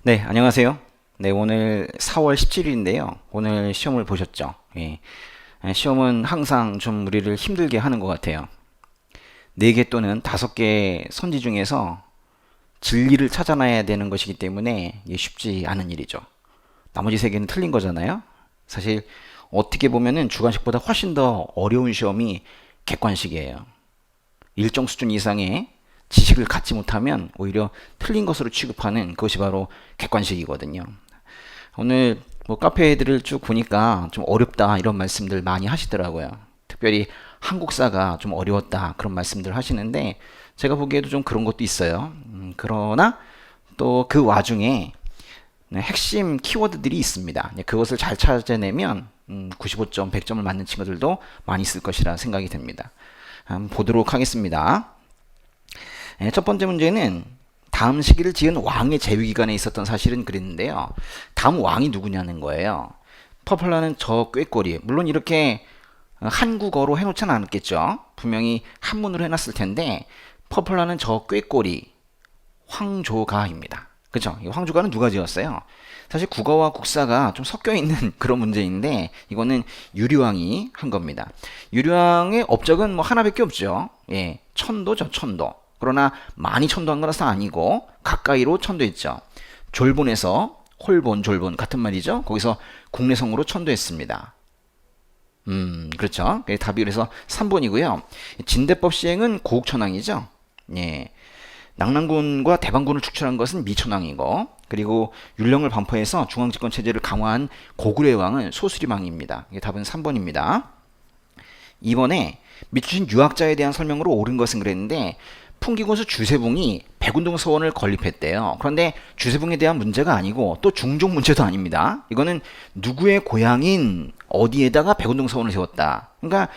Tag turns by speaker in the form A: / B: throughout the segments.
A: 네, 안녕하세요. 네, 오늘 4월 17일인데요. 오늘 시험을 보셨죠? 예. 시험은 항상 좀 우리를 힘들게 하는 것 같아요. 4개 또는 5개 선지 중에서 진리를 찾아내야 되는 것이기 때문에 이게 쉽지 않은 일이죠. 나머지 3개는 틀린 거잖아요. 사실 어떻게 보면은 주관식보다 훨씬 더 어려운 시험이 객관식이에요. 일정 수준 이상의 지식을 갖지 못하면 오히려 틀린 것으로 취급하는 그것이 바로 객관식이거든요. 오늘 뭐 카페 애들을 쭉 보니까 좀 어렵다 이런 말씀들 많이 하시더라고요. 특별히 한국사가 좀 어려웠다 그런 말씀들 하시는데 제가 보기에도 좀 그런 것도 있어요. 그러나 또 그 와중에 핵심 키워드들이 있습니다. 그것을 잘 찾아내면 95점, 100점을 맞는 친구들도 많이 있을 것이라 생각이 됩니다. 한번 보도록 하겠습니다. 첫 번째 문제는 다음 시기를 지은 왕의 재위 기간에 있었던 사실은 그랬는데요. 다음 왕이 누구냐는 거예요. 퍼플라는 저 꾀꼬리. 물론 이렇게 한국어로 해놓지는 않았겠죠. 분명히 한문으로 해놨을 텐데 퍼플라는 저 꾀꼬리 황조가입니다. 그렇죠? 이 황조가는 누가 지었어요? 사실 국어와 국사가 좀 섞여 있는 그런 문제인데 이거는 유리왕이 한 겁니다. 유리왕의 업적은 뭐 하나밖에 없죠. 예, 천도죠, 천도. 그러나 많이 천도한 것은 아니고 가까이로 천도했죠. 졸본에서 홀본, 졸본 같은 말이죠. 거기서 국내성으로 천도했습니다. 그렇죠. 답이 그래서 3번이고요. 진대법 시행은 고국천왕이죠. 예. 낙랑군과 대방군을 축출한 것은 미천왕이고, 그리고 율령을 반포해서 중앙집권 체제를 강화한 고구려의 왕은 소수리왕입니다. 답은 3번입니다. 2번에 밑주신 유학자에 대한 설명으로 옳은 것은 그랬는데 풍기군수 주세붕이 백운동 서원을 건립했대요. 그런데 주세붕에 대한 문제가 아니고 또 중종 문제도 아닙니다. 이거는 누구의 고향인 어디에다가 백운동 서원을 세웠다. 그러니까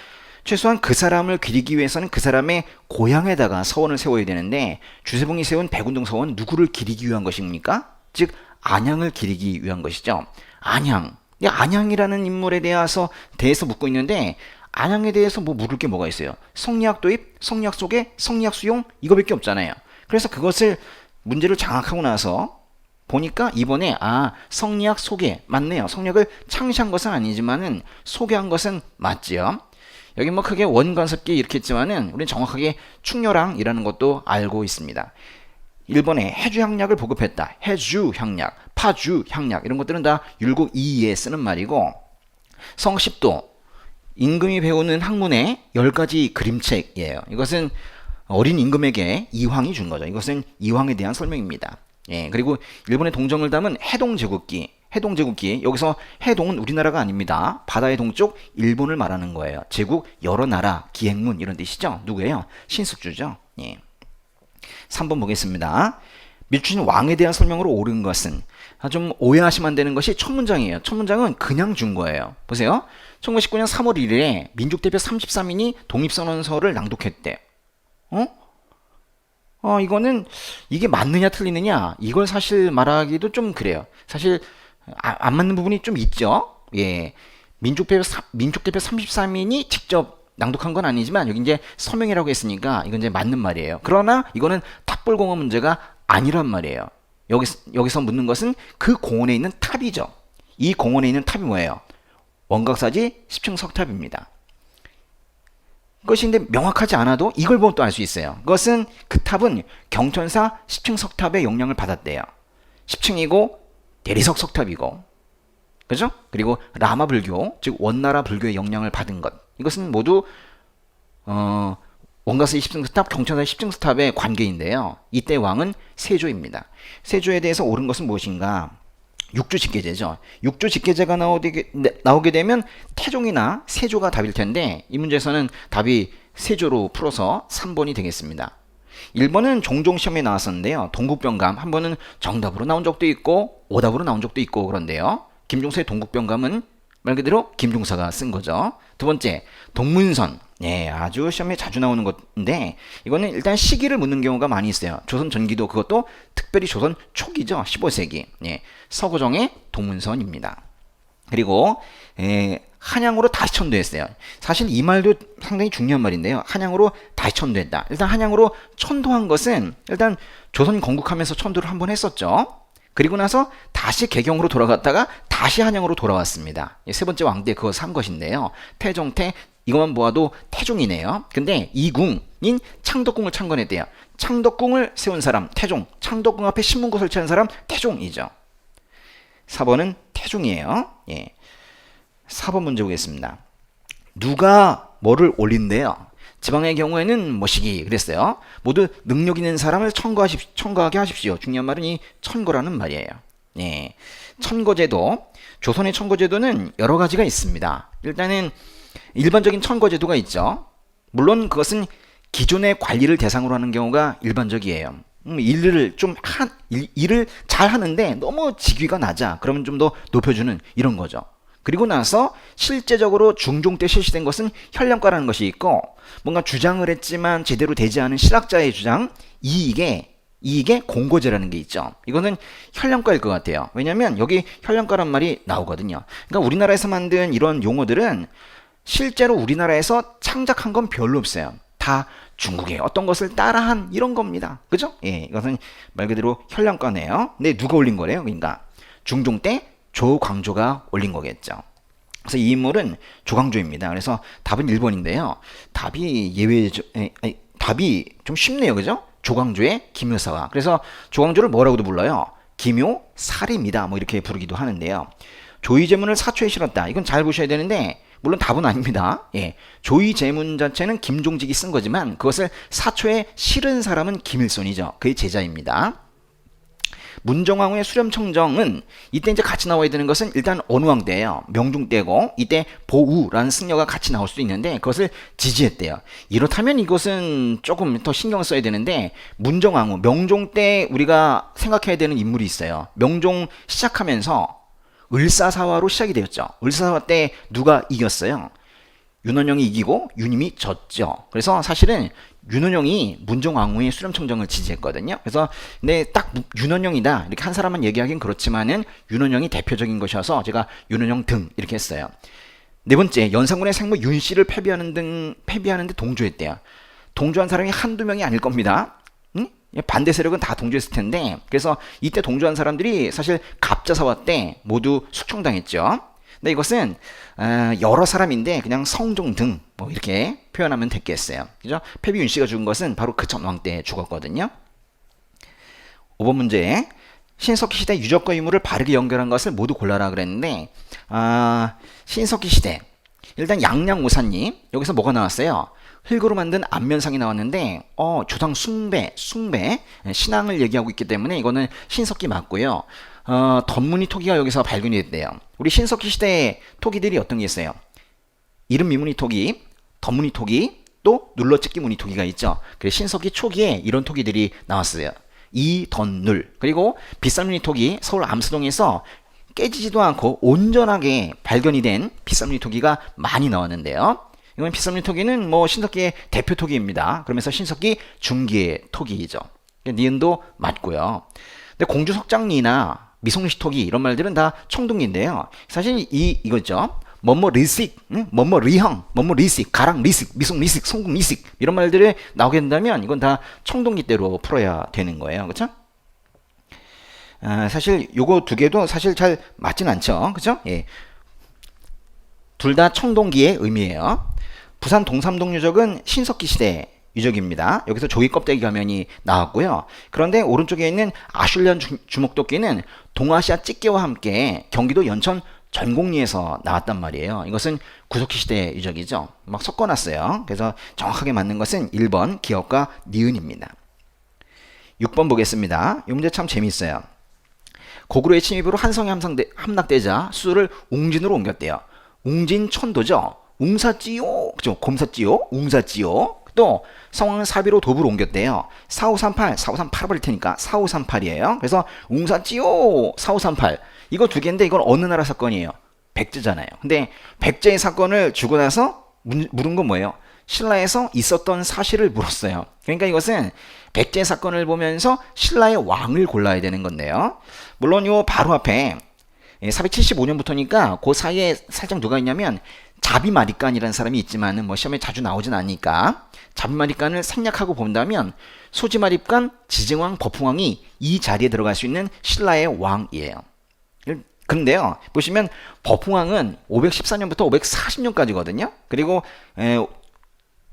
A: 최소한 그 사람을 기리기 위해서는 그 사람의 고향에다가 서원을 세워야 되는데 주세붕이 세운 백운동 서원 누구를 기리기 위한 것입니까? 즉 안양을 기리기 위한 것이죠. 안양. 안양이라는 인물에 대해서 묻고 있는데 안양에 대해서 뭐 물을 게 뭐가 있어요? 성리학 도입, 성리학 소개, 성리학 수용 이거밖에 없잖아요. 그래서 그것을 문제를 장악하고 나서 보니까 이번에 성리학 소개 맞네요. 성리학을 창시한 것은 아니지만은 소개한 것은 맞지요. 여기 뭐 크게 원관섭기 이렇게 했지만은 우리는 정확하게 충렬왕이라는 것도 알고 있습니다. 1번에 해주향약을 보급했다. 해주향약, 파주향약 이런 것들은 다 율곡 2에 쓰는 말이고 성십도 임금이 배우는 학문의 10가지 그림책이에요. 이것은 어린 임금에게 이황이 준 거죠. 이것은 이황에 대한 설명입니다. 예, 그리고 일본의 동정을 담은 해동제국기. 해동제국기. 여기서 해동은 우리나라가 아닙니다. 바다의 동쪽 일본을 말하는 거예요. 제국 여러 나라 기행문 이런 뜻이죠. 누구예요? 신숙주죠. 예. 3번 보겠습니다. 밀주신 왕에 대한 설명으로 옳은 것은 좀 오해하시면 안 되는 것이 첫 문장이에요. 첫 문장은 그냥 준 거예요. 보세요. 1919년 3월 1일에 민족대표 33인이 독립선언서를 낭독했대. 이거는 이게 맞느냐 틀리느냐 이걸 사실 말하기도 좀 그래요. 사실 안 맞는 부분이 좀 있죠. 예. 민족대표 33인이 직접 낭독한 건 아니지만 여기 이제 서명이라고 했으니까 이건 이제 맞는 말이에요. 그러나 이거는 탑볼공원 문제가 아니란 말이에요. 여기서 묻는 것은 그 공원에 있는 탑이죠. 이 공원에 있는 탑이 뭐예요? 원각사지 10층 석탑입니다. 그것이 근데 명확하지 않아도 이걸 보면 또 알 수 있어요. 그것은 그 탑은 경천사 10층 석탑의 영향을 받았대요. 10층이고 대리석 석탑이고 그죠? 그리고 라마 불교 즉 원나라 불교의 영향을 받은 것 이것은 모두 원가스 10층 석탑, 경천사 10층 석탑의 관계인데요. 이때 왕은 세조입니다. 세조에 대해서 옳은 것은 무엇인가? 육주직계제죠. 육주직계제가 나오게 되면 태종이나 세조가 답일 텐데 이 문제에서는 답이 세조로 풀어서 3번이 되겠습니다. 1번은 종종 시험에 나왔었는데요. 동국병감 한 번은 정답으로 나온 적도 있고 오답으로 나온 적도 있고 그런데요. 김종서의 동국병감은 말 그대로 김종서가 쓴 거죠. 두 번째, 동문선. 예, 아주 시험에 자주 나오는 건데 이거는 일단 시기를 묻는 경우가 많이 있어요. 조선 전기도 그것도 특별히 조선 초기죠. 15세기. 예, 서고정의 동문선입니다. 그리고 한양으로 다시 천도했어요. 사실 이 말도 상당히 중요한 말인데요. 한양으로 다시 천도했다. 일단 한양으로 천도한 것은 일단 조선 건국하면서 천도를 한 번 했었죠. 그리고 나서 다시 개경으로 돌아갔다가 다시 한양으로 돌아왔습니다. 세 번째 왕 때 그것을 한 것인데요. 태종태 이것만 보아도 태종이네요. 근데 이궁인 창덕궁을 창건했대요. 창덕궁을 세운 사람 태종, 창덕궁 앞에 신문고 설치한 사람 태종이죠. 4번은 태종이에요. 예. 4번 문제 보겠습니다. 누가 뭐를 올린대요? 지방의 경우에는 뭐시기 그랬어요. 모두 능력 있는 사람을 청거하게 하십시오. 중요한 말은 이 천거라는 말이에요. 예. 천거제도, 조선의 천거제도는 여러 가지가 있습니다. 일단은 일반적인 천거제도가 있죠. 물론 그것은 기존의 관리를 대상으로 하는 경우가 일반적이에요. 일을 잘 하는데 너무 직위가 낮아. 그러면 좀 더 높여주는 이런 거죠. 그리고 나서 실제적으로 중종 때 실시된 것은 현령과라는 것이 있고, 뭔가 주장을 했지만 제대로 되지 않은 실학자의 주장, 이게 공고제라는 게 있죠. 이거는 현령과일 것 같아요. 왜냐하면 여기 현령과란 말이 나오거든요. 그러니까 우리나라에서 만든 이런 용어들은 실제로 우리나라에서 창작한 건 별로 없어요. 다 중국의 어떤 것을 따라한 이런 겁니다. 그죠? 예, 이것은 말 그대로 현령과네요. 근데 누가 올린 거래요? 그러니까 중종 때 조광조가 올린 거겠죠. 그래서 이 인물은 조광조입니다. 그래서 답은 1번인데요. 답이 좀 쉽네요. 그죠? 조광조의 기묘사화. 그래서 조광조를 뭐라고도 불러요? 기묘살입니다. 뭐 이렇게 부르기도 하는데요. 조의제문을 사초에 실었다. 이건 잘 보셔야 되는데 물론 답은 아닙니다. 예. 조의제문 자체는 김종직이 쓴 거지만 그것을 사초에 실은 사람은 김일손이죠. 그의 제자입니다. 문정왕후의 수렴청정은 이때 이제 같이 나와야 되는 것은 일단 어느 왕 때예요. 명종 때고 이때 보우라는 승려가 같이 나올 수도 있는데 그것을 지지했대요. 이렇다면 이것은 조금 더 신경을 써야 되는데 문정왕후 명종 때 우리가 생각해야 되는 인물이 있어요. 명종 시작하면서 을사사화로 시작이 되었죠. 을사사화 때 누가 이겼어요? 윤원영이 이기고 윤임이 졌죠. 그래서 사실은 윤원영이 문정왕후의 수렴청정을 지지했거든요. 그래서 근데 딱 윤원영이다 이렇게 한 사람만 얘기하긴 그렇지만은 윤원영이 대표적인 것이어서 제가 윤원영 등 이렇게 했어요. 네 번째, 연산군의 생모 윤씨를 패배하는데 동조했대요. 동조한 사람이 한두 명이 아닐 겁니다. 응? 반대 세력은 다 동조했을 텐데 그래서 이때 동조한 사람들이 사실 갑자사화 때 모두 숙청당했죠. 근데 이것은 여러 사람인데 그냥 성종 등 뭐 이렇게 표현하면 됐겠어요. 그죠? 패비윤 씨가 죽은 것은 바로 그 전왕 때 죽었거든요. 5번 문제. 신석기 시대 유적과 유물을 바르게 연결한 것을 모두 골라라 그랬는데 신석기 시대 일단 양양오사님 여기서 뭐가 나왔어요? 흙으로 만든 안면상이 나왔는데 조상 숭배 신앙을 얘기하고 있기 때문에 이거는 신석기 맞고요. 덧무늬 토기가 여기서 발견이 됐대요. 우리 신석기 시대의 토기들이 어떤 게 있어요? 이름 미무늬 토기, 덧무늬 토기, 또 눌러찍기 무늬 토기가 있죠. 그래서 신석기 초기에 이런 토기들이 나왔어요. 이덧눌 그리고 빗살무늬 토기 서울 암수동에서 깨지지도 않고 온전하게 발견이 된 빗살무늬 토기가 많이 나왔는데요. 이건 빗살무늬 토기는 뭐 신석기의 대표 토기입니다. 그러면서 신석기 중기의 토기이죠. 니은도 맞고요. 근데 공주석장리나 미송리시 토기 이런 말들은 다 청동기인데요. 사실 이거죠. 뭐뭐 리식, 뭐뭐 리형, 뭐뭐 리식, 가랑 리식, 미송 리식, 송국 리식 이런 말들이 나오게 된다면 이건 다 청동기대로 풀어야 되는 거예요. 그렇죠? 사실 요거 두 개도 사실 잘 맞진 않죠. 그렇죠? 예. 둘 다 청동기의 의미예요. 부산 동삼동 유적은 신석기 시대 유적입니다. 여기서 조이 껍데기 가면이 나왔고요. 그런데 오른쪽에 있는 아슐리안 주먹도끼는 동아시아 찌개와 함께 경기도 연천 전곡리에서 나왔단 말이에요. 이것은 구석기 시대 유적이죠. 막 섞어놨어요. 그래서 정확하게 맞는 것은 1번 기억과 니은입니다. 6번 보겠습니다. 이 문제 참 재미있어요. 고구려의 침입으로 한성이 함락되자 수도를 웅진으로 옮겼대요. 웅진천도죠. 웅사찌요, 그죠? 곰사찌요, 웅사찌요. 또 성왕은 사비로 도부로 옮겼대요. 4538 버릴 테니까 4538이에요. 그래서 웅사찌요 4538 이거 두 개인데 이건 어느 나라 사건이에요? 백제잖아요. 근데 백제의 사건을 주고 나서 물은 건 뭐예요? 신라에서 있었던 사실을 물었어요. 그러니까 이것은 백제 사건을 보면서 신라의 왕을 골라야 되는 건데요. 물론 요 바로 앞에 475년부터니까 그 사이에 살짝 누가 있냐면 자비마리간이라는 사람이 있지만은 뭐 시험에 자주 나오진 않으니까 자비마리간을 생략하고 본다면 소지마리간, 지증왕, 버풍왕이 이 자리에 들어갈 수 있는 신라의 왕이에요. 그런데요, 보시면 버풍왕은 514년부터 540년까지거든요. 그리고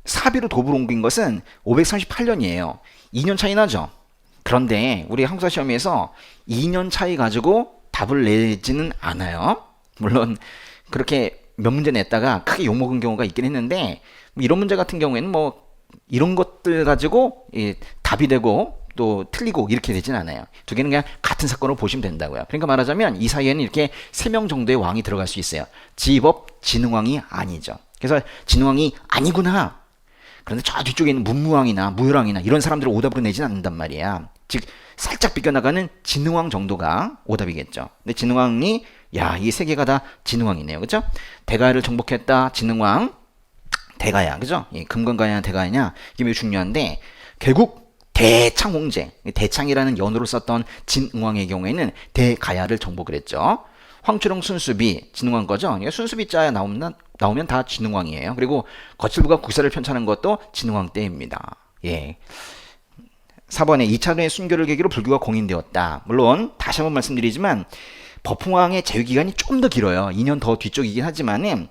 A: 사비로 도부로 옮긴 것은 538년이에요. 2년 차이 나죠. 그런데 우리 항사 시험에서 2년 차이 가지고 답을 내지는 않아요. 물론 그렇게 몇 문제 냈다가 크게 욕먹은 경우가 있긴 했는데, 뭐 이런 문제 같은 경우에는 뭐 이런 것들 가지고 답이 되고 또 틀리고 이렇게 되진 않아요. 두 개는 그냥 같은 사건으로 보시면 된다고요. 그러니까 말하자면 이 사이에는 이렇게 3명 정도의 왕이 들어갈 수 있어요. 지법, 진흥왕이 아니죠. 그래서 진흥왕이 아니구나. 그런데 저 뒤쪽에 있는 문무왕이나 무열왕이나 이런 사람들을 오답으로 내진 않는단 말이야. 즉 살짝 비껴나가는 진흥왕 정도가 오답이겠죠. 근데 진흥왕이 야, 이 세 개가 다 진흥왕이네요. 그죠? 대가야를 정복했다. 진흥왕. 대가야. 그죠? 금건가야 대가야냐. 이게 매우 중요한데 결국 대창 홍제. 대창이라는 연호를 썼던 진흥왕의 경우에는 대가야를 정복을 했죠. 황초령 순수비 진흥왕 거죠. 순수비 자야 나오면 다 진흥왕이에요. 그리고 거칠부가 국사를 편찬한 것도 진흥왕 때입니다. 예. 4번에 2차전의 순교를 계기로 불교가 공인되었다. 물론 다시 한번 말씀드리지만 버풍왕의 제위기간이 좀 더 길어요. 2년 더 뒤쪽이긴 하지만은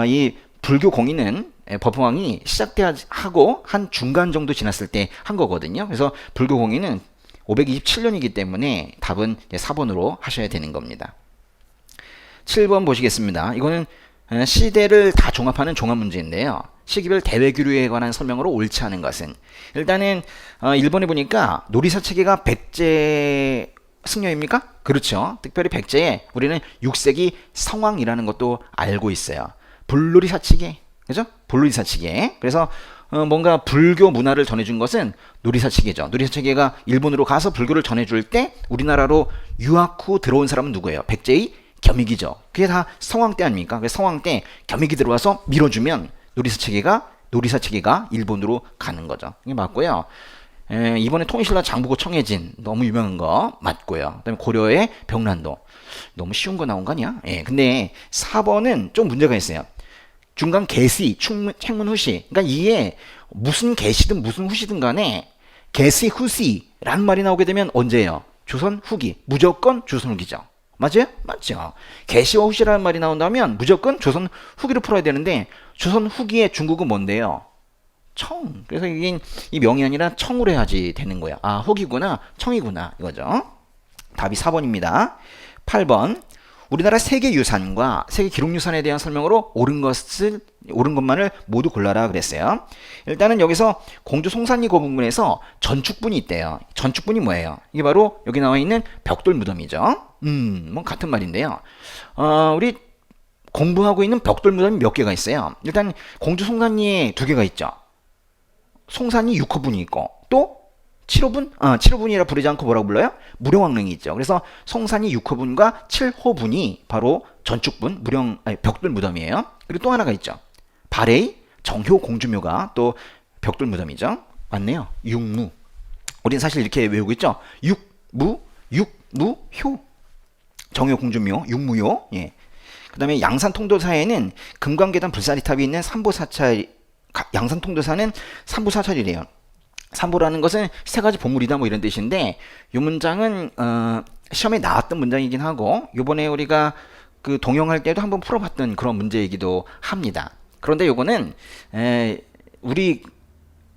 A: 이 불교 공인은 버풍왕이 시작하고 한 중간 정도 지났을 때 한 거거든요. 그래서 불교 공인은 527년이기 때문에 답은 4번으로 하셔야 되는 겁니다. 7번 보시겠습니다. 이거는 시대를 다 종합하는 종합 문제인데요. 시기별 대외교류에 관한 설명으로 옳지 않은 것은, 일단은 1번에 보니까 놀이사 체계가 백제 승려입니까? 그렇죠. 특별히 백제에 우리는 6세기 성왕이라는 것도 알고 있어요. 불놀이사 체계, 그죠? 불놀이사 체계. 그래서 뭔가 불교 문화를 전해준 것은 놀이사 체계죠. 놀이사 체계가 일본으로 가서 불교를 전해줄 때 우리나라로 유학 후 들어온 사람은 누구예요? 백제의 겸익이죠. 그게 다 성왕 때 아닙니까? 그래서 성왕 때 겸익이 들어와서 밀어주면 놀이사 체계가 일본으로 가는 거죠. 이게 맞고요. 이번에 통일신라 장보고 청해진 너무 유명한 거 맞고요. 그다음에 고려의 병란도 너무 쉬운 거 나온 거 아니야? 예. 근데 4번은 좀 문제가 있어요. 중간 개시, 책문 후시. 그러니까 이게 무슨 개시든 무슨 후시든 간에 개시 후시라는 말이 나오게 되면 언제예요? 조선 후기. 무조건 조선 후기죠. 맞아요? 맞죠. 개시와 후시라는 말이 나온다면 무조건 조선 후기로 풀어야 되는데 조선 후기의 중국은 뭔데요? 청. 그래서 이게 이 명이 아니라 청으로 해야지 되는 거야. 아, 후기구나, 청이구나 이거죠. 답이 4번입니다. 8번. 우리나라 세계유산과 세계기록유산에 대한 설명으로 옳은 것만을 모두 골라라 그랬어요. 일단은 여기서 공주 송산리 그 부분에서 전축분이 있대요. 전축분이 뭐예요? 이게 바로 여기 나와 있는 벽돌 무덤이죠. 뭐 같은 말인데요. 우리 공부하고 있는 벽돌 무덤이 몇 개가 있어요. 일단 공주 송산리에 2개가 있죠. 송산리 6호분이 있고 또 7호분? 7호분이라 부르지 않고 뭐라고 불러요? 무령왕릉이 있죠. 그래서 송산리 6호분과 7호분이 바로 전축분, 벽돌 무덤이에요. 그리고 또 하나가 있죠. 발해의 정효 공주묘가 또 벽돌 무덤이죠. 맞네요. 육무. 우리는 사실 이렇게 외우고 있죠. 육무, 효. 정효 공주묘, 육무요. 예. 그 다음에 양산 통도사에는 금강계단 불사리탑이 있는 삼보사찰, 양산 통도사는 삼보사찰이래요. 삼보라는 것은 3가지 보물이다 뭐 이런 뜻인데, 이 문장은 시험에 나왔던 문장이긴 하고 요번에 우리가 그 동영할 때도 한번 풀어봤던 그런 문제이기도 합니다. 그런데 요거는 우리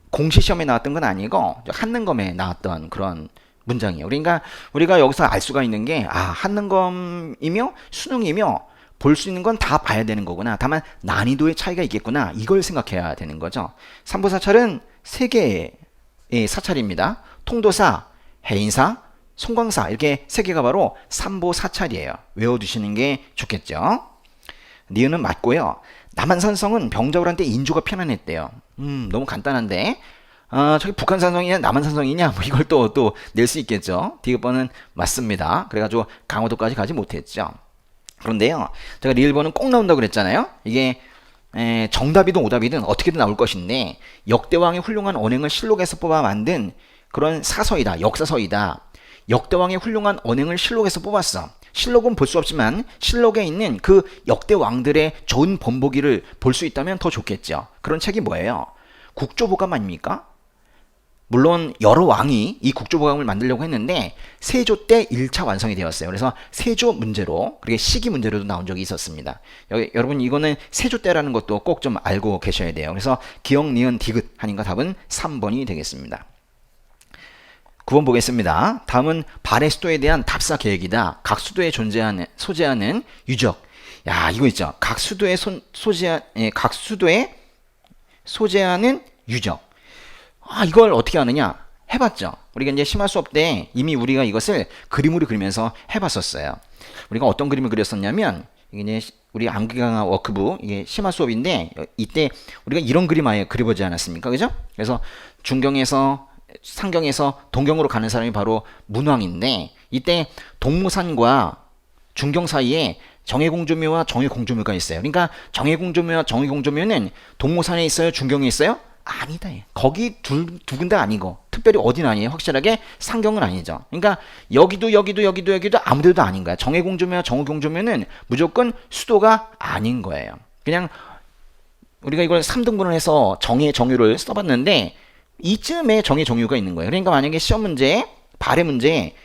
A: 공시 시험에 나왔던 건 아니고 한능검에 나왔던 그런 문장이에요. 그러니까 우리가 여기서 알 수가 있는 게 한능검이며 수능이며 볼 수 있는 건 다 봐야 되는 거구나. 다만 난이도의 차이가 있겠구나. 이걸 생각해야 되는 거죠. 삼보사찰은 3개의 사찰입니다. 통도사, 해인사, 송광사 이렇게 3개가 바로 삼보사찰이에요. 외워두시는 게 좋겠죠. 니은은 맞고요. 남한산성은 병자호란때 인조가 편안했대요. 너무 간단한데 저기 북한산성이냐 남한산성이냐 뭐 이걸 또 낼 수 있겠죠. 디귿번은 맞습니다. 그래가지고 강화도까지 가지 못했죠. 그런데요, 제가 리을번은 꼭 나온다고 그랬잖아요. 이게 정답이든 오답이든 어떻게든 나올 것인데 역대왕의 훌륭한 언행을 실록에서 뽑아 만든 그런 사서이다, 역사서이다. 역대왕의 훌륭한 언행을 실록에서 뽑았어. 실록은 볼 수 없지만 실록에 있는 그 역대 왕들의 좋은 본보기를 볼 수 있다면 더 좋겠죠. 그런 책이 뭐예요? 국조보감 아닙니까? 물론 여러 왕이 이 국조보감을 만들려고 했는데 세조 때 1차 완성이 되었어요. 그래서 세조 문제로, 그리고 시기 문제로도 나온 적이 있었습니다. 여러분 이거는 세조 때라는 것도 꼭 좀 알고 계셔야 돼요. 그래서 기역, 니은, 디귿 하니까 답은 3번이 되겠습니다. 9번 보겠습니다. 다음은 발해 수도에 대한 답사 계획이다. 각 수도에 소재하는 유적. 야, 이거 있죠. 각 수도에 소재하는 유적. 이걸 어떻게 하느냐? 해봤죠. 우리가 이제 심화 수업 때 이미 우리가 이것을 그림으로 그리면서 해봤었어요. 우리가 어떤 그림을 그렸었냐면, 이게 이제 우리 암기강화 워크북, 이게 심화 수업인데, 이때 우리가 이런 그림 아예 그려보지 않았습니까? 그죠? 그래서 상경에서 동경으로 가는 사람이 바로 문왕인데, 이때 동무산과 중경 사이에 정해공조묘와 정해공조묘가 있어요. 그러니까 정해공조묘와 정해공조묘는 동무산에 있어요? 중경에 있어요? 아니다. 거기 두 군데 아니고, 특별히 어디는 아니에요. 확실하게 상경은 아니죠. 그러니까 여기도 아무 데도 아닌 거야. 정해공조묘와 정해공조묘는 무조건 수도가 아닌 거예요. 그냥 우리가 이걸 3등분을 해서 정유를 써봤는데 이쯤에 정유가 있는 거예요. 그러니까 만약에 시험 문제에, 발해 문제에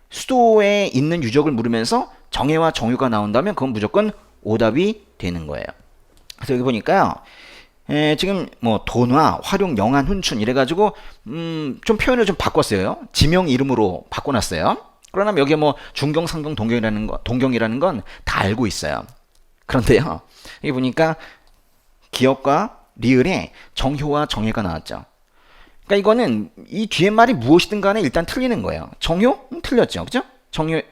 A: 수도에 있는 유적을 물으면서 정해와 정유가 나온다면 그건 무조건 오답이 되는 거예요. 그래서 여기 보니까요. 지금 뭐 돈화, 활용, 영한, 훈춘 이래가지고 좀 표현을 좀 바꿨어요. 지명 이름으로 바꿔놨어요. 그러나 여기에 뭐 중경, 상경, 동경이라는 건 다 알고 있어요. 그런데요, 여기 보니까 기역과 리을에 정효와 정해가 나왔죠. 그러니까 이거는 이 뒤에 말이 무엇이든 간에 일단 틀리는 거예요. 정효? 틀렸죠. 그죠?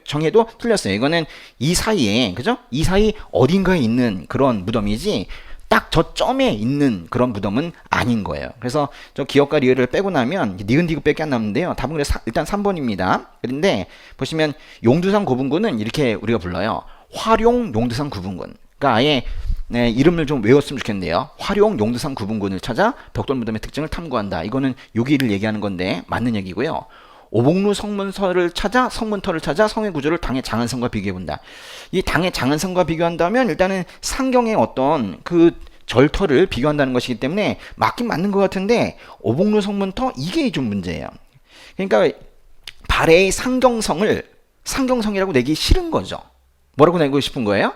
A: 정해도 틀렸어요. 이거는 이 사이에, 그죠? 이 사이 어딘가에 있는 그런 무덤이지 딱 저 점에 있는 그런 무덤은 아닌 거예요. 그래서 저 기역과 리을을 빼고 나면 니은 디귿밖에 안 남는데요. 답은 일단 3번입니다. 그런데 보시면 용두산 고분군은 이렇게 우리가 불러요. 활용 용두산 구분군. 그러니까 아예 이름을 좀 외웠으면 좋겠는데요. 활용 용두산 구분군을 찾아 벽돌 무덤의 특징을 탐구한다. 이거는 여기를 얘기하는 건데 맞는 얘기고요. 오복루 성문터를 찾아 성의 구조를 당의 장안성과 비교해본다. 이 당의 장안성과 비교한다면 일단은 상경의 어떤 그 절터를 비교한다는 것이기 때문에 맞긴 맞는 것 같은데 오복루 성문터 이게 좀 문제예요. 그러니까 발해의 상경성이라고 내기 싫은 거죠. 뭐라고 내고 싶은 거예요?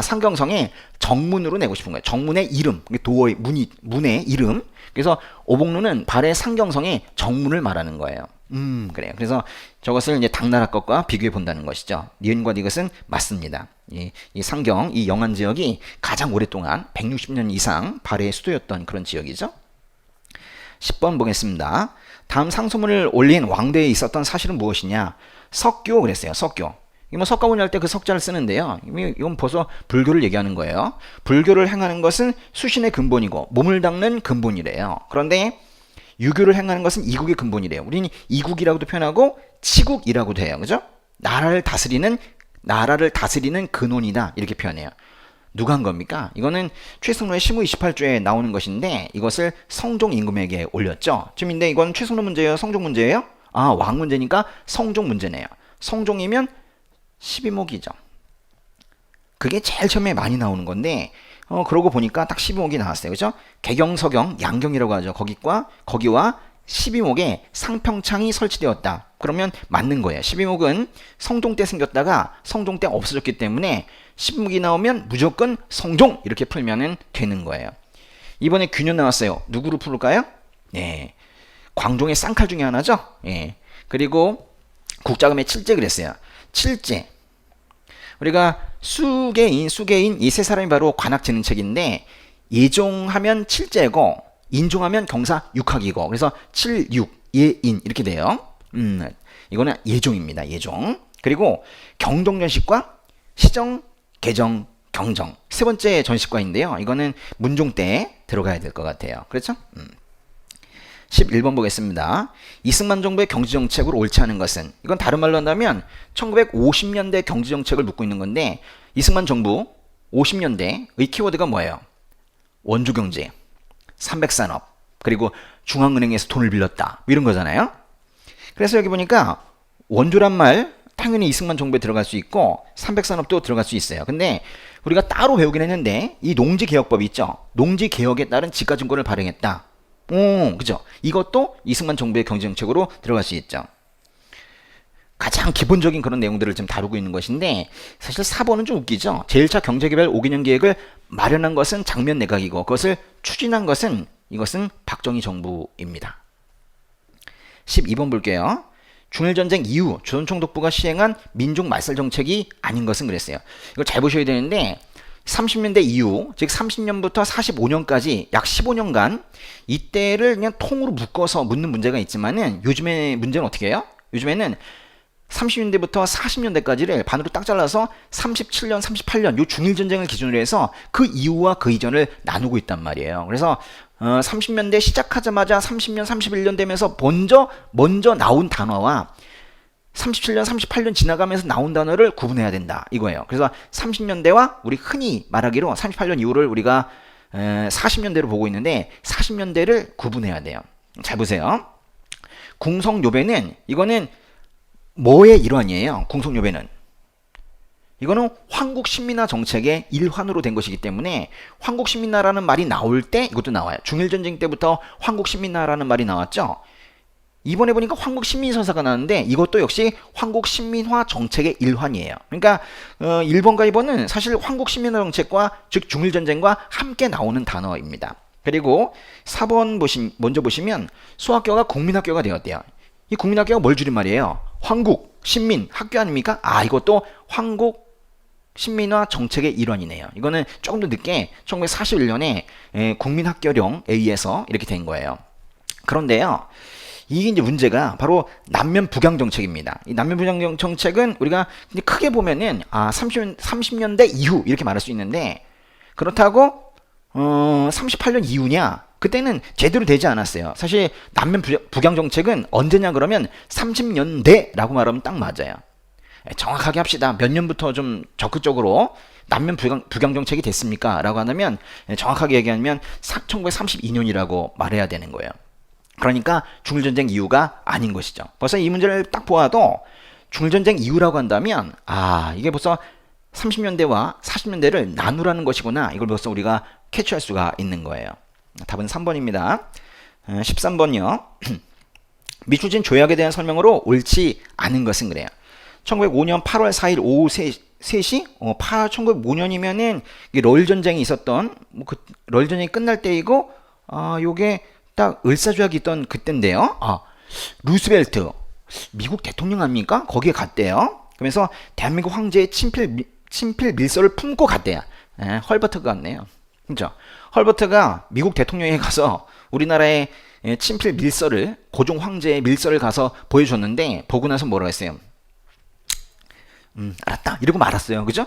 A: 상경성의 정문으로 내고 싶은 거예요. 정문의 이름, 도어의 문의 이름. 그래서 오복루는 발해 상경성의 정문을 말하는 거예요. 그래요. 그래서 저것을 이제 당나라 것과 비교해 본다는 것이죠. 니은과 디귿은 맞습니다. 이 상경, 이 영안 지역이 가장 오랫동안 160년 이상 발해의 수도였던 그런 지역이죠. 10번 보겠습니다. 다음 상소문을 올린 왕대에 있었던 사실은 무엇이냐? 석교 그랬어요. 석교. 뭐 석가모니 할 때 그 석자를 쓰는데요. 이건 벌써 불교를 얘기하는 거예요. 불교를 행하는 것은 수신의 근본이고 몸을 닦는 근본이래요. 그런데 유교를 행하는 것은 이국의 근본이래요. 우리는 이국이라고도 표현하고 치국이라고도 해요. 그죠? 나라를 다스리는 근원이다. 이렇게 표현해요. 누가 한 겁니까? 이거는 최승로의 시무 28조에 나오는 것인데 이것을 성종 임금에게 올렸죠. 지금인데 이건 최승로 문제예요? 성종 문제예요? 왕 문제니까 성종 문제네요. 성종이면 12목이죠. 그게 제일 처음에 많이 나오는 건데 그러고 보니까 딱 12목이 나왔어요. 그죠? 개경, 서경, 양경이라고 하죠. 거기와 12목에 상평창이 설치되었다. 그러면 맞는 거예요. 12목은 성종 때 생겼다가 성종 때 없어졌기 때문에 12목이 나오면 무조건 성종 이렇게 풀면 되는 거예요. 이번에 균열 나왔어요. 누구로 풀을까요? 광종의 쌍칼 중에 하나죠. 그리고 국자금의 칠제 그랬어요. 칠제. 우리가 수계인 이 세 사람이 바로 관악지능책인데 예종하면 칠제고 인종하면 경사 육학이고 그래서 7, 6, 예인 이렇게 돼요. 이거는 예종입니다. 예종. 그리고 경종전식과 시정, 개정, 경정 세 번째 전식과인데요. 이거는 문종 때 들어가야 될 것 같아요. 그렇죠? 11번 보겠습니다. 이승만 정부의 경제정책으로 옳지 않은 것은 이건 다른 말로 한다면 1950년대 경제정책을 묻고 있는 건데 이승만 정부 50년대의 키워드가 뭐예요? 원조경제, 삼백산업, 그리고 중앙은행에서 돈을 빌렸다 이런 거잖아요. 그래서 여기 보니까 원조란 말 당연히 이승만 정부에 들어갈 수 있고 삼백산업도 들어갈 수 있어요. 근데 우리가 따로 배우긴 했는데 이 농지개혁법이 있죠. 농지개혁에 따른 지가증권을 발행했다. 그죠? 이것도 이승만 정부의 경제정책으로 들어갈 수 있죠. 가장 기본적인 그런 내용들을 지금 다루고 있는 것인데 사실 4번은 좀 웃기죠. 제1차 경제개발 5개년 계획을 마련한 것은 장면 내각이고 그것을 추진한 것은 이것은 박정희 정부입니다. 12번 볼게요. 중일전쟁 이후 조선총독부가 시행한 민족말살 정책이 아닌 것은 그랬어요. 이걸 잘 보셔야 되는데 30년대 이후 즉 30년부터 45년까지 약 15년간 이때를 그냥 통으로 묶어서 묻는 문제가 있지만은 요즘의 문제는 어떻게 해요? 요즘에는 30년대부터 40년대까지를 반으로 딱 잘라서 37년, 38년 요 중일전쟁을 기준으로 해서 그 이후와 그 이전을 나누고 있단 말이에요. 그래서 30년대 시작하자마자 30년, 31년 되면서 먼저 나온 단어와 37년, 38년 지나가면서 나온 단어를 구분해야 된다 이거예요. 그래서 30년대와 우리 흔히 말하기로 38년 이후를 우리가 40년대로 보고 있는데 40년대를 구분해야 돼요. 잘 보세요. 궁성요배는 이거는 뭐의 일환이에요? 궁성요배는 이거는 황국신민화 정책의 일환으로 된 것이기 때문에 황국신민화라는 말이 나올 때 이것도 나와요. 중일전쟁 때부터 황국신민화라는 말이 나왔죠. 이번에 보니까 황국신민선사가 나왔는데 이것도 역시 황국신민화 정책의 일환이에요. 그러니까 1번과 2번은 사실 황국신민화 정책과 즉 중일전쟁과 함께 나오는 단어입니다. 그리고 4번 먼저 보시면 수학교가 국민학교가 되었대요. 이 국민학교가 뭘 줄임말이에요? 황국, 신민, 학교 아닙니까? 이것도 황국 신민화 정책의 일환이네요. 이거는 조금 더 늦게 1941년에 국민학교령에 의해서 이렇게 된 거예요. 그런데요, 이게 이제 문제가 바로 남면 북양 정책입니다. 이 남면 북양 정책은 우리가 크게 보면은 30년대 이후 이렇게 말할 수 있는데 그렇다고 38년 이후냐? 그때는 제대로 되지 않았어요. 사실 남면 북양 정책은 언제냐 그러면 30년대라고 말하면 딱 맞아요. 정확하게 합시다. 몇 년부터 좀 적극적으로 남면 북양 정책이 됐습니까? 라고 하면 정확하게 얘기하면 1932년이라고 말해야 되는 거예요. 그러니까 중일전쟁 이후가 아닌 것이죠. 벌써 이 문제를 딱 보아도 중일전쟁 이후라고 한다면 이게 벌써 30년대와 40년대를 나누라는 것이구나. 이걸 벌써 우리가 캐치할 수가 있는 거예요. 답은 3번입니다. 13번이요. 미추진 조약에 대한 설명으로 옳지 않은 것은 그래요. 1905년 8월 4일 오후 3시 1905년이면은 러일전쟁이 있었던 러일전쟁이 끝날 때이고 요게 딱 을사조약이 있던 그때인데요. 루스벨트 미국 대통령 아닙니까? 거기에 갔대요. 그러면서 대한민국 황제의 친필 밀서를 품고 갔대요. 헐버트가 갔네요. 그죠? 헐버트가 미국 대통령에 가서 우리나라의 친필 밀서를 고종 황제의 밀서를 가서 보여줬는데 보고 나서 뭐라고 했어요? 알았다 이러고 말았어요. 그죠?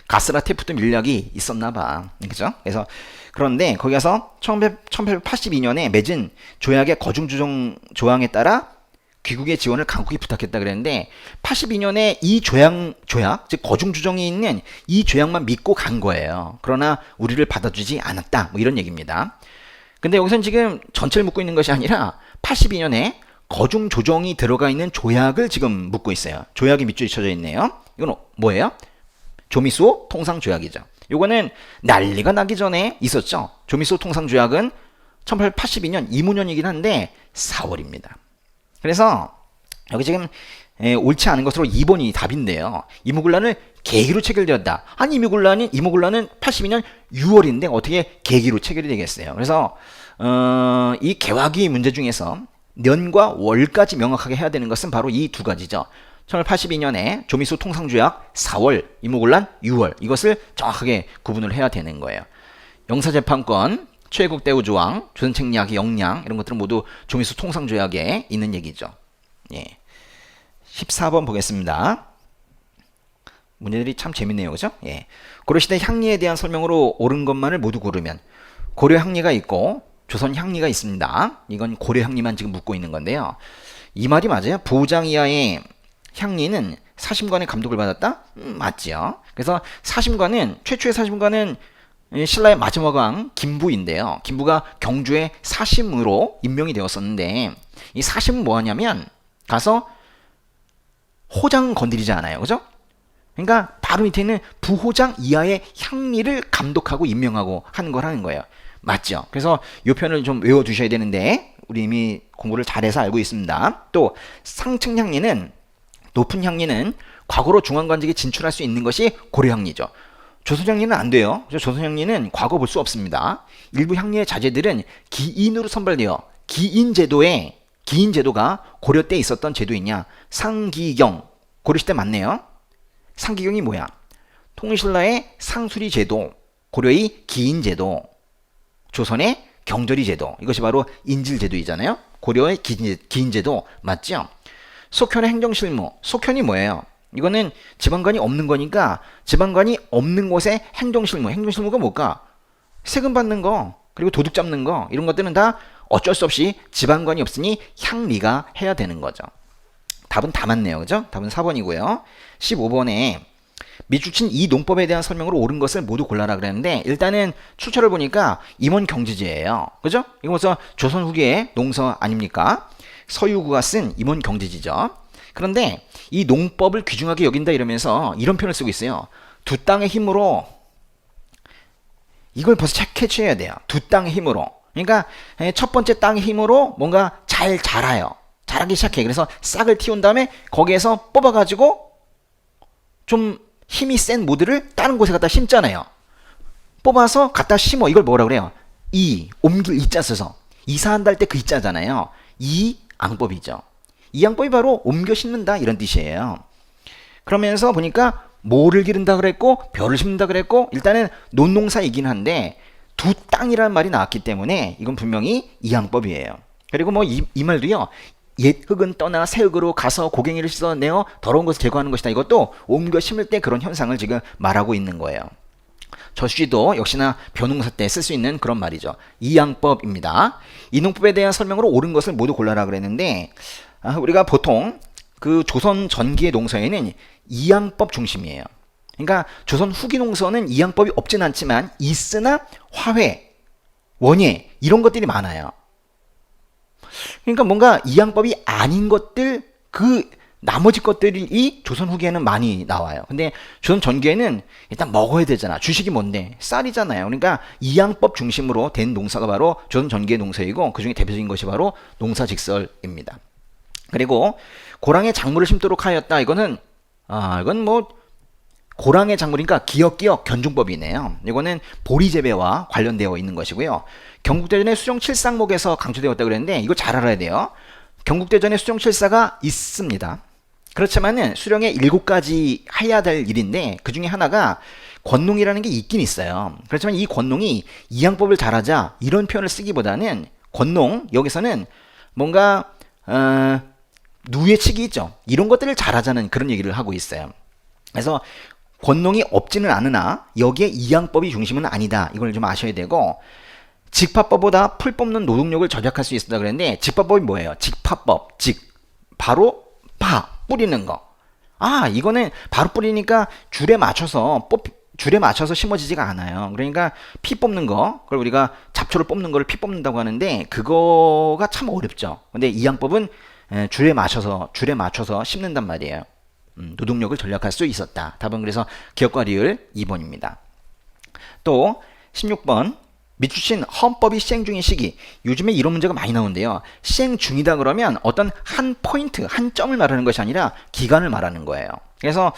A: 가스라 테프트 밀약이 있었나봐. 그죠? 그래서 그런데 거기 가서 1882년에 맺은 조약의 거중주정 조항에 따라 귀국의 지원을 강국이 부탁했다 그랬는데 82년에 이 조약 즉 거중주정이 있는 이 조약만 믿고 간 거예요. 그러나 우리를 받아주지 않았다. 뭐 이런 얘기입니다. 근데 여기서는 지금 전체를 묻고 있는 것이 아니라 82년에 거중조정이 들어가 있는 조약을 지금 묻고 있어요. 조약이 밑줄이 쳐져 있네요. 이건 뭐예요? 조미수 통상조약이죠. 요거는 난리가 나기 전에 있었죠. 조미수 통상조약은 1882년 이무년이긴 한데 4월입니다. 그래서 여기 지금 옳지 않은 것으로 2번이 답인데요. 이무군란을 계기로 체결되었다. 이무군란은 82년 6월인데 어떻게 계기로 체결이 되겠어요. 그래서 이 개화기 문제 중에서 년과 월까지 명확하게 해야 되는 것은 바로 이 두 가지죠. 1982년에 조미수 통상조약 4월, 이무군란 6월 이것을 정확하게 구분을 해야 되는 거예요. 영사재판권, 최국대우조항, 조선책리학의 역량 이런 것들은 모두 조미수 통상조약에 있는 얘기죠. 14번 보겠습니다. 문제들이 참 재밌네요. 그죠? 고려시대 향리에 대한 설명으로 옳은 것만을 모두 고르면 고려 향리가 있고 조선 향리가 있습니다. 이건 고려 향리만 지금 묻고 있는 건데요. 이 말이 맞아요? 부장 이하의 향리는 사심관의 감독을 받았다? 맞지요. 그래서 최초의 사심관은 신라의 마지막 왕 김부인데요. 김부가 경주의 사심으로 임명이 되었었는데 이 사심은 뭐하냐면 가서 호장 건드리지 않아요. 그죠? 그러니까 바로 밑에 있는 부호장 이하의 향리를 감독하고 임명하고 하는 거라는 거예요. 맞죠? 그래서 이 표현을 좀 외워두셔야 되는데 우리 이미 공부를 잘해서 알고 있습니다. 또 상층 향리는, 높은 향리는 과거로 중앙관직에 진출할 수 있는 것이 고려향리죠. 조선향리는 안 돼요. 조선향리는 과거 볼 수 없습니다. 일부 향리의 자제들은 기인으로 선발되어 기인제도가 고려 때 있었던 제도이냐. 상기경, 고려시대 맞네요. 상기경이 뭐야? 통신라의 상수리 제도, 고려의 기인제도, 조선의 경절이 제도, 이것이 바로 인질제도이잖아요. 고려의 기인제도 맞죠? 속현의 행정실무, 속현이 뭐예요? 이거는 지방관이 없는 거니까 지방관이 없는 곳의 행정실무, 행정실무가 뭘까? 세금 받는 거, 그리고 도둑 잡는 거, 이런 것들은 다 어쩔 수 없이 지방관이 없으니 향리가 해야 되는 거죠. 답은 다 맞네요. 그죠? 답은 4번이고요. 15번에 밑줄친 이 농법에 대한 설명으로 옳은 것을 모두 골라라 그랬는데 일단은 출처를 보니까 임원 경지지예요. 그죠? 이거 벌써 조선 후기의 농서 아닙니까? 서유구가 쓴 임원 경지지죠. 그런데 이 농법을 귀중하게 여긴다 이러면서 이런 표현을 쓰고 있어요. 두 땅의 힘으로, 이걸 벌써 캐치해야 돼요. 두 땅의 힘으로. 그러니까 첫 번째 땅의 힘으로 뭔가 잘 자라요. 자라기 시작해. 그래서 싹을 틔운 다음에 거기에서 뽑아가지고 좀 힘이 센 모드를 다른 곳에 갖다 심잖아요. 뽑아서 갖다 심어. 이걸 뭐라 그래요? 옮길 이자 써서 이사한다 할 때 그 이자잖아요. 이양법이죠. 이양법이 바로 옮겨 심는다 이런 뜻이에요. 그러면서 보니까 모를 기른다 그랬고 벼를 심는다 그랬고 일단은 논농사이긴 한데 두 땅이라는 말이 나왔기 때문에 이건 분명히 이양법이에요. 그리고 뭐 이 말도요. 옛 흙은 떠나 새 흙으로 가서 고갱이를 씻어내어 더러운 것을 제거하는 것이다. 이것도 옮겨 심을 때 그런 현상을 지금 말하고 있는 거예요. 저수지도 역시나 벼농사 때 쓸 수 있는 그런 말이죠. 이양법입니다. 이 농법에 대한 설명으로 옳은 것을 모두 골라라 그랬는데 우리가 보통 그 조선 전기의 농서에는 이양법 중심이에요. 그러니까 조선 후기 농서는 이양법이 없진 않지만 있으나 화훼, 원예 이런 것들이 많아요. 그러니까 뭔가 이양법이 아닌 것들, 그 나머지 것들이 조선 후기에는 많이 나와요. 근데 조선 전기에는 일단 먹어야 되잖아. 주식이 뭔데? 쌀이잖아요. 그러니까 이양법 중심으로 된 농사가 바로 조선 전기의 농사이고 그중에 대표적인 것이 바로 농사직설입니다. 그리고 고랑에 작물을 심도록 하였다. 이건 뭐 고랑의 작물이니까 기역기역 견종법이네요. 이거는 보리재배와 관련되어 있는 것이고요. 경국대전의 수정칠상목에서 강조되었다고 그랬는데 이거 잘 알아야 돼요. 경국대전에 수정칠사가 있습니다. 그렇지만은 수령에 7가지 해야 될 일인데 그 중에 하나가 권농이라는 게 있긴 있어요. 그렇지만 이 권농이 이양법을 잘하자 이런 표현을 쓰기보다는 권농 여기서는 뭔가 누에치기 있죠. 이런 것들을 잘하자는 그런 얘기를 하고 있어요. 그래서 권농이 없지는 않으나 여기에 이양법이 중심은 아니다. 이걸 좀 아셔야 되고 직파법보다 풀 뽑는 노동력을 절약할 수 있었다 그랬는데 직파법이 뭐예요? 직파법, 바로 뿌리는 거. 이거는 바로 뿌리니까 줄에 맞춰서 심어지지가 않아요. 그러니까 피 뽑는 거, 그걸 우리가 잡초를 뽑는 거를 피 뽑는다고 하는데 그거가 참 어렵죠. 근데 이양법은 줄에 맞춰서 심는단 말이에요. 노동력을 절약할 수 있었다. 답은 그래서 기역과 리을 2번입니다. 또 16번 밑주신 헌법이 시행 중인 시기. 요즘에 이런 문제가 많이 나오는데요. 시행 중이다 그러면 어떤 한 포인트, 한 점을 말하는 것이 아니라 기간을 말하는 거예요. 그래서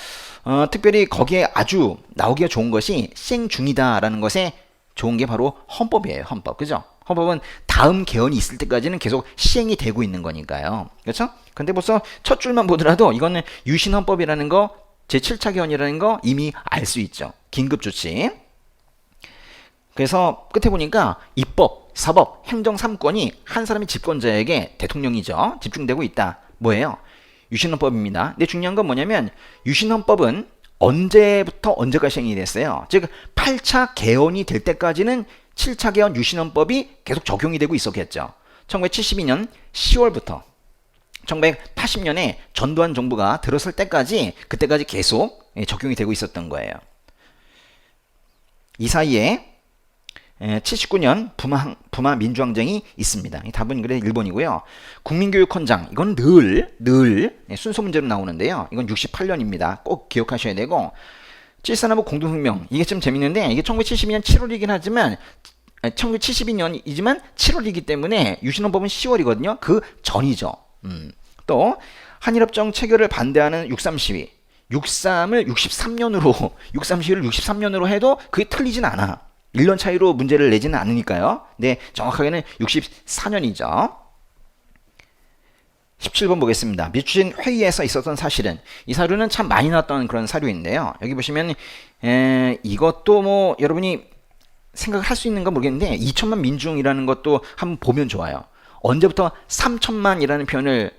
A: 특별히 거기에 아주 나오기가 좋은 것이 시행 중이다라는 것에 좋은 게 바로 헌법이에요. 헌법. 그죠? 헌법은 다음 개헌이 있을 때까지는 계속 시행이 되고 있는 거니까요. 그렇죠? 근데 벌써 첫 줄만 보더라도 이거는 유신헌법이라는 거, 제7차 개헌이라는 거 이미 알 수 있죠. 긴급조치. 그래서 끝에 보니까 입법, 사법, 행정 3권이 한 사람의 집권자에게 대통령이죠. 집중되고 있다. 뭐예요? 유신헌법입니다. 근데 중요한 건 뭐냐면 유신헌법은 언제부터 언제까지 시행이 됐어요? 즉 8차 개헌이 될 때까지는 7차 개헌 유신헌법이 계속 적용이 되고 있었겠죠. 1972년 10월부터 1980년에 전두환 정부가 들어설 때까지 그때까지 계속 적용이 되고 있었던 거예요. 이 사이에 79년 부마 민주항쟁이 있습니다. 이 답은 그래 1번이고요. 국민교육헌장 이건 늘 순서 문제로 나오는데요. 이건 68년입니다. 꼭 기억하셔야 되고 칠산하고 공동혁명 이게 좀 재밌는데 이게 1972년 7월이긴 하지만 1972년이지만 7월이기 때문에 유신헌법은 10월이거든요. 그 전이죠. 또 한일협정 체결을 반대하는 63 시위 63을 63년으로 63 시위를 63년으로 해도 그게 틀리진 않아. 1년 차이로 문제를 내지는 않으니까요. 네, 정확하게는 64년이죠. 17번 보겠습니다. 미추진 회의에서 있었던 사실은 이 사료는 참 많이 나왔던 그런 사료인데요. 여기 보시면 이것도 뭐 여러분이 생각을 할 수 있는가 모르겠는데 2천만 민중이라는 것도 한번 보면 좋아요. 언제부터 3천만이라는 표현을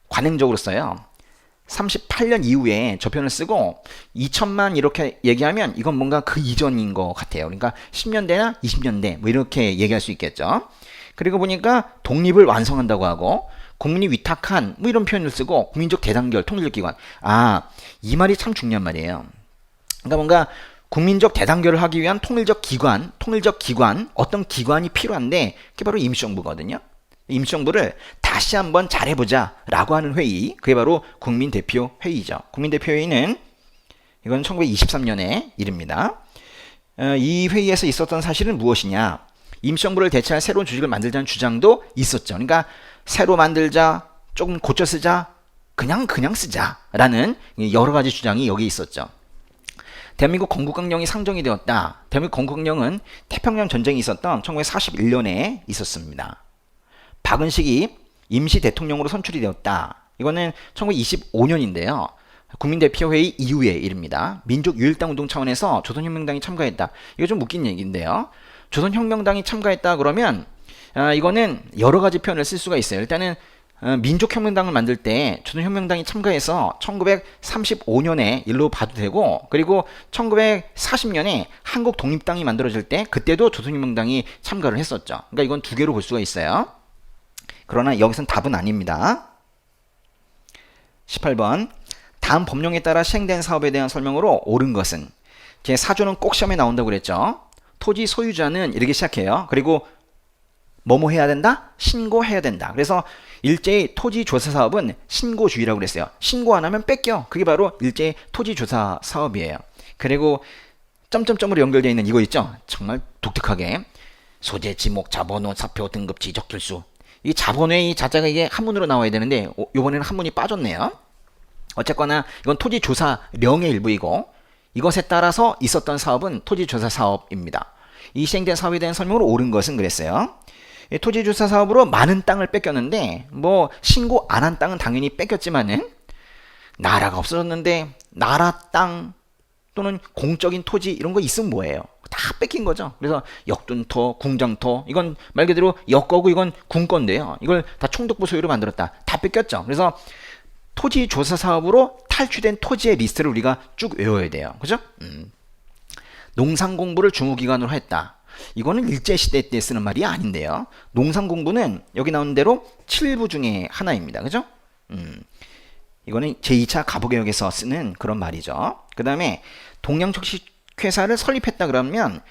A: 관행적으로 써요. 38년 이후에 저 표현을 쓰고 2천만 이렇게 얘기하면 이건 뭔가 그 이전인 것 같아요. 그러니까 10년대나 20년대 뭐 이렇게 얘기할 수 있겠죠. 그리고 보니까 독립을 완성한다고 하고 국민이 위탁한 뭐 이런 표현을 쓰고 국민적 대단결 통일적 기관 이 말이 참 중요한 말이에요. 그러니까 뭔가 국민적 대단결을 하기 위한 통일적 기관 어떤 기관이 필요한데 그게 바로 임시정부거든요. 임시정부를 다시 한번 잘해보자 라고 하는 회의 그게 바로 국민대표회의죠. 국민대표회의는 이건 1923년의 일입니다. 이 회의에서 있었던 사실은 무엇이냐 임시정부를 대체할 새로운 조직을 만들자는 주장도 있었죠. 그러니까 새로 만들자 조금 고쳐 쓰자 그냥 쓰자 라는 여러 가지 주장이 여기 있었죠. 대한민국 건국강령이 상정이 되었다. 대한민국 건국강령은 태평양 전쟁이 있었던 1941년에 있었습니다. 박은식이 임시 대통령으로 선출이 되었다. 이거는 1925년인데요. 국민대표회의 이후의 일입니다. 민족유일당 운동 차원에서 조선혁명당이 참가했다. 이거 좀 웃긴 얘기인데요. 조선혁명당이 참가했다 그러면 이거는 여러 가지 표현을 쓸 수가 있어요. 일단은 민족혁명당을 만들 때 조선혁명당이 참가해서 1935년에 일로 봐도 되고 그리고 1940년에 한국독립당이 만들어질 때 그때도 조선혁명당이 참가를 했었죠. 그러니까 이건 두 개로 볼 수가 있어요. 그러나 여기선 답은 아닙니다. 18번 다음 법령에 따라 시행된 사업에 대한 설명으로 옳은 것은 제 4조는 꼭 시험에 나온다고 그랬죠. 토지 소유자는 이렇게 시작해요. 그리고 뭐뭐 해야 된다? 신고해야 된다. 그래서 일제히 토지조사 사업은 신고주의라고 그랬어요. 신고 안 하면 뺏겨. 그게 바로 일제히 토지조사 사업이에요. 그리고 점점점으로 연결되어 있는 이거 있죠? 정말 독특하게 소재, 지목, 자본호, 사표, 등급, 지적, 필수 이 자본의 이 자자가 이게 한문으로 나와야 되는데 이번에는 한문이 빠졌네요. 어쨌거나 이건 토지조사령의 일부이고 이것에 따라서 있었던 사업은 토지조사 사업입니다. 이 시행된 사업에 대한 설명으로 옳은 것은 그랬어요. 토지조사 사업으로 많은 땅을 뺏겼는데 뭐 신고 안 한 땅은 당연히 뺏겼지만은 나라가 없어졌는데 나라 땅 또는 공적인 토지 이런 거 있으면 뭐예요? 다 뺏긴 거죠. 그래서 역둔토, 궁정토 이건 말 그대로 역거고 이건 궁건데요. 이걸 다 총독부 소유로 만들었다. 다 뺏겼죠. 그래서 토지조사 사업으로 탈취된 토지의 리스트를 우리가 쭉 외워야 돼요. 그죠? 농산공부를 중후기관으로 했다. 이거는 일제시대 때 쓰는 말이 아닌데요. 농산공부는 여기 나오는 대로 7부 중에 하나입니다. 그죠? 이거는 제2차 가부개혁에서 쓰는 그런 말이죠. 그 다음에 동양척식회사를 설립했다 그러면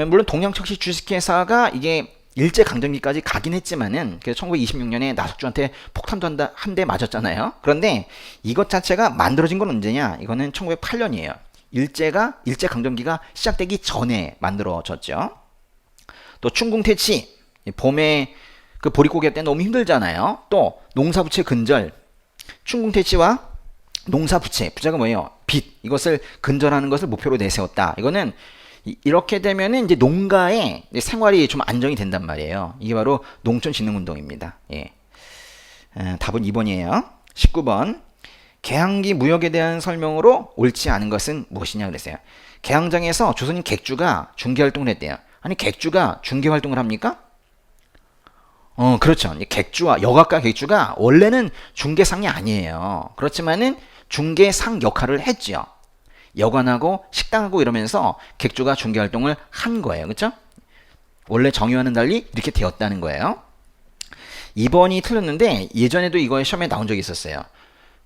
A: 물론 동양척식 주식회사가 이게 일제강점기까지 가긴 했지만은 그래서 1926년에 나석주한테 폭탄도 한 대 맞았잖아요. 그런데 이것 자체가 만들어진 건 언제냐? 이거는 1908년이에요. 일제강점기가 시작되기 전에 만들어졌죠. 또 춘궁태치 봄에 그 보릿고개 때 너무 힘들잖아요. 또 농사부채 근절 춘궁태치와 농사부채 부자가 뭐예요? 빚 이것을 근절하는 것을 목표로 내세웠다. 이거는 이렇게 되면은 이제 농가의 생활이 좀 안정이 된단 말이에요. 이게 바로 농촌진흥운동입니다. 예. 답은 2번이에요. 19번 개항기 무역에 대한 설명으로 옳지 않은 것은 무엇이냐 그랬어요. 개항장에서 조선인 객주가 중개활동을 했대요. 아니 객주가 중개활동을 합니까? 그렇죠. 객주와 여각과 객주가 원래는 중개상이 아니에요. 그렇지만은 중개상 역할을 했죠. 여관하고 식당하고 이러면서 객주가 중개활동을 한 거예요. 그렇죠? 원래 정의와는 달리 이렇게 되었다는 거예요. 2번이 틀렸는데 예전에도 이거에 시험에 나온 적이 있었어요.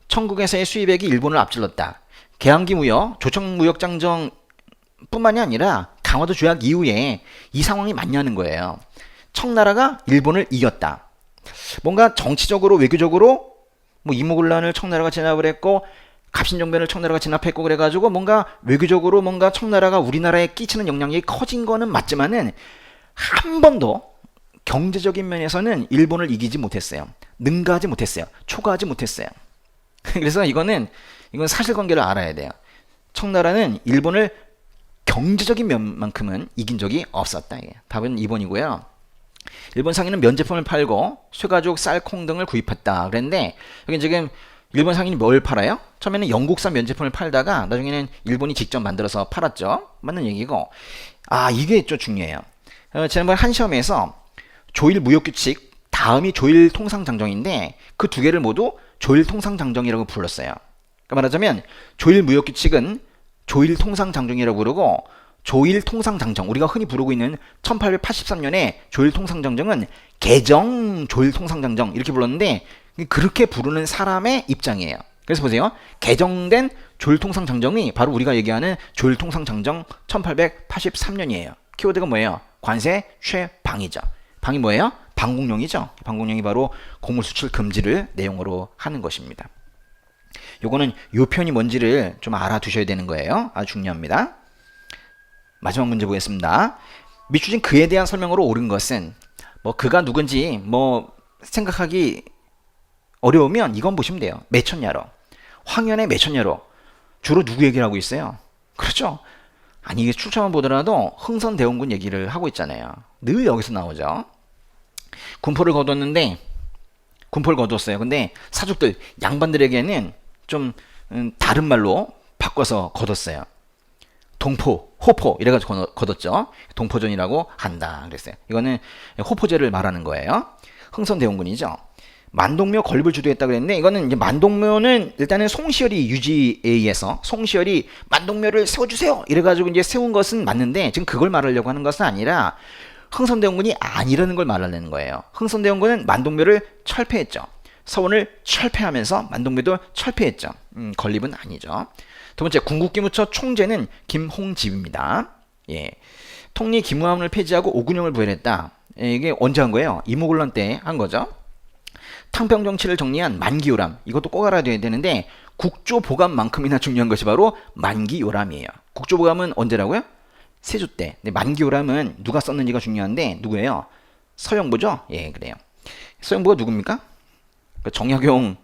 A: 천국에서의 수입액이 일본을 앞질렀다. 개항기 무역, 조청 무역장정 뿐만이 아니라 강화도 조약 이후에 이 상황이 맞냐는 거예요. 청나라가 일본을 이겼다. 뭔가 정치적으로 외교적으로 뭐 이모군란을 청나라가 진압을 했고 갑신정변을 청나라가 진압했고 그래가지고 뭔가 외교적으로 뭔가 청나라가 우리나라에 끼치는 영향력이 커진 거는 맞지만은 한 번도 경제적인 면에서는 일본을 이기지 못했어요. 능가하지 못했어요. 초과하지 못했어요. 그래서 이건 사실관계를 알아야 돼요. 청나라는 일본을 경제적인 면만큼은 이긴 적이 없었다. 답은 2번이고요. 일본 상인은 면제품을 팔고 쇠가죽, 쌀, 콩 등을 구입했다. 그랬는데 여기 지금 일본 상인이 뭘 팔아요? 처음에는 영국산 면제품을 팔다가 나중에는 일본이 직접 만들어서 팔았죠. 맞는 얘기고. 이게 좀 중요해요. 지난번 한 시험에서 조일 무역규칙 다음이 조일 통상장정인데 그 두 개를 모두 조일 통상장정이라고 불렀어요. 그러니까 말하자면 조일 무역규칙은 조일 통상장정이라고 부르고 조일 통상장정, 우리가 흔히 부르고 있는 1883년에 조일 통상장정은 개정 조일 통상장정 이렇게 불렀는데 그렇게 부르는 사람의 입장이에요. 그래서 보세요. 개정된 조일 통상장정이 바로 우리가 얘기하는 조일 통상장정 1883년이에요. 키워드가 뭐예요? 관세 최방이죠. 방이 뭐예요? 방공령이죠. 방공령이 바로 곡물 수출 금지를 내용으로 하는 것입니다. 요거는 요 표현이 뭔지를 좀 알아두셔야 되는 거예요. 아주 중요합니다. 마지막 문제 보겠습니다. 밑줄진 그에 대한 설명으로 옳은 것은 뭐 그가 누군지 뭐 생각하기 어려우면 이건 보시면 돼요. 매천야로. 황현의 매천야로. 주로 누구 얘기를 하고 있어요? 그렇죠. 아니 이게 출처만 보더라도 흥선대원군 얘기를 하고 있잖아요. 늘 여기서 나오죠. 군포를 거뒀는데 군포를 거뒀어요. 근데 사족들 양반들에게는 좀 다른 말로 바꿔서 거뒀어요. 동포, 호포 이래가지고 거뒀죠. 동포전이라고 한다 그랬어요. 이거는 호포제를 말하는 거예요. 흥선대원군이죠. 만동묘 건립을 주도했다 그랬는데 이거는 이제 만동묘는 일단은 송시열이 유지에 의해서 송시열이 만동묘를 세워주세요 이래가지고 이제 세운 것은 맞는데 지금 그걸 말하려고 하는 것은 아니라 흥선대원군이 아니라는 걸 말하려는 거예요. 흥선대원군은 만동묘를 철폐했죠. 서원을 철폐하면서 만동묘도 철폐했죠. 건립은 아니죠. 두 번째 궁극기무처 총재는 김홍집입니다. 예. 통리 김우함을 폐지하고 오군영을 부활했다. 이게 언제 한 거예요? 이모군란 때 한 거죠. 탕평 정치를 정리한 만기요람 이것도 꼭 알아야 되는데 국조보감만큼이나 중요한 것이 바로 만기요람이에요. 국조보감은 언제라고요? 세조 때. 근데 만기요람은 누가 썼는지가 중요한데 누구예요? 서영보죠? 예, 그래요. 서영보가 누굽니까? 정약용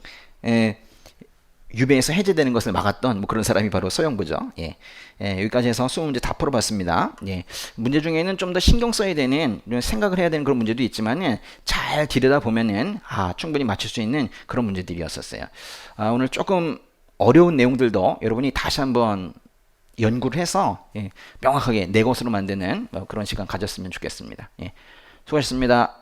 A: 유배에서 해제되는 것을 막았던 뭐 그런 사람이 바로 서영보죠. 예. 여기까지 해서 20문제 다 풀어봤습니다. 예. 문제 중에는 좀 더 신경 써야 되는 생각을 해야 되는 그런 문제도 있지만은 잘 들여다 보면은 충분히 맞출 수 있는 그런 문제들이었었어요. 오늘 조금 어려운 내용들도 여러분이 다시 한번 연구를 해서 명확하게 내 것으로 만드는 그런 시간 가졌으면 좋겠습니다. 예. 수고하셨습니다.